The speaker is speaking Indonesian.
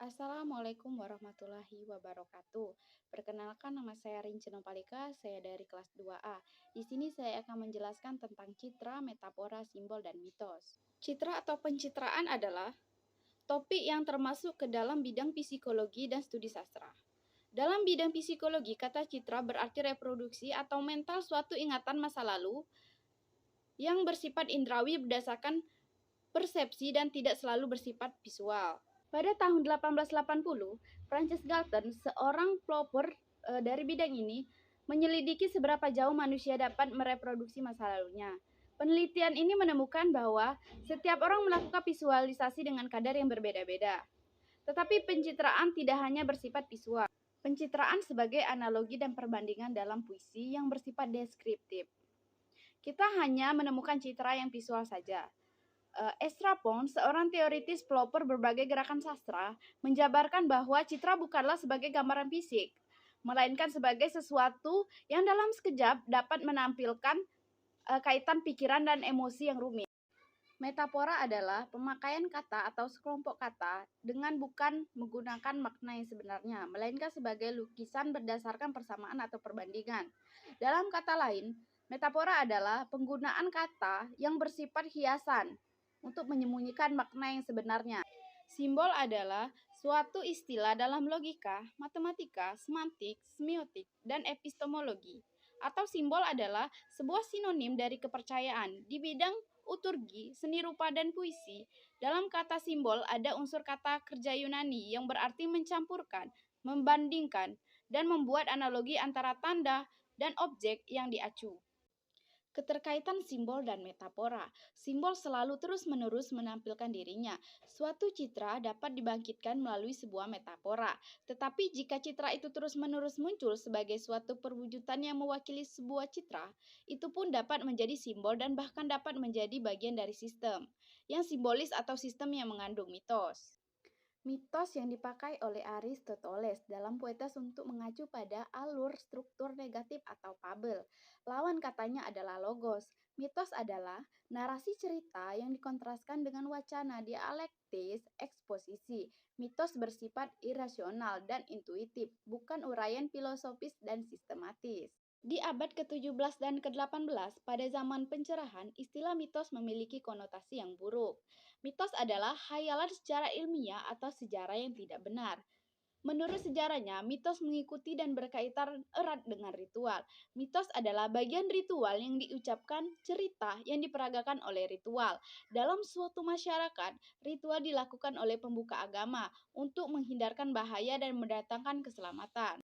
Assalamualaikum warahmatullahi wabarakatuh. Perkenalkan, nama saya Rinci Nopalika, saya dari kelas 2A. Di sini saya akan menjelaskan tentang citra, metafora, simbol, dan mitos. Citra atau pencitraan adalah topik yang termasuk ke dalam bidang psikologi dan studi sastra. Dalam bidang psikologi, kata citra berarti reproduksi atau mental suatu ingatan masa lalu yang bersifat indrawi berdasarkan persepsi dan tidak selalu bersifat visual. Pada tahun 1880, Francis Galton, seorang pelopor dari bidang ini, menyelidiki seberapa jauh manusia dapat mereproduksi masa lalunya. Penelitian ini menemukan bahwa setiap orang melakukan visualisasi dengan kadar yang berbeda-beda. Tetapi pencitraan tidak hanya bersifat visual. Pencitraan sebagai analogi dan perbandingan dalam puisi yang bersifat deskriptif. Kita hanya menemukan citra yang visual saja. Ezra Pound, seorang teoritis pelopor berbagai gerakan sastra, menjabarkan bahwa citra bukanlah sebagai gambaran fisik, melainkan sebagai sesuatu yang dalam sekejap dapat menampilkan kaitan pikiran dan emosi yang rumit. Metafora adalah pemakaian kata atau sekelompok kata dengan bukan menggunakan makna yang sebenarnya, melainkan sebagai lukisan berdasarkan persamaan atau perbandingan. Dalam kata lain, metafora adalah penggunaan kata yang bersifat hiasan untuk menyembunyikan makna yang sebenarnya. Simbol adalah suatu istilah dalam logika, matematika, semantik, semiotik, dan epistemologi. Atau simbol adalah sebuah sinonim dari kepercayaan. Di bidang uturgi, seni rupa, dan puisi, dalam kata simbol ada unsur kata kerja Yunani yang berarti mencampurkan, membandingkan, dan membuat analogi antara tanda dan objek yang diacu. Keterkaitan simbol dan metafora. Simbol selalu terus-menerus menampilkan dirinya. Suatu citra dapat dibangkitkan melalui sebuah metafora. Tetapi jika citra itu terus-menerus muncul sebagai suatu perwujudan yang mewakili sebuah citra, itu pun dapat menjadi simbol dan bahkan dapat menjadi bagian dari sistem yang simbolis atau sistem yang mengandung mitos. Mitos yang dipakai oleh Aristoteles dalam Poetas untuk mengacu pada alur struktur negatif atau fabel. Lawan katanya adalah logos. Mitos adalah narasi cerita yang dikontraskan dengan wacana dialektis eksposisi. Mitos bersifat irasional dan intuitif, bukan uraian filosofis dan sistematis. Di abad ke-17 dan ke-18, pada zaman pencerahan, istilah mitos memiliki konotasi yang buruk. Mitos adalah khayalan secara ilmiah atau sejarah yang tidak benar. Menurut sejarahnya, mitos mengikuti dan berkaitan erat dengan ritual. Mitos adalah bagian ritual yang diucapkan, cerita yang diperagakan oleh ritual. Dalam suatu masyarakat, ritual dilakukan oleh pembuka agama untuk menghindarkan bahaya dan mendatangkan keselamatan.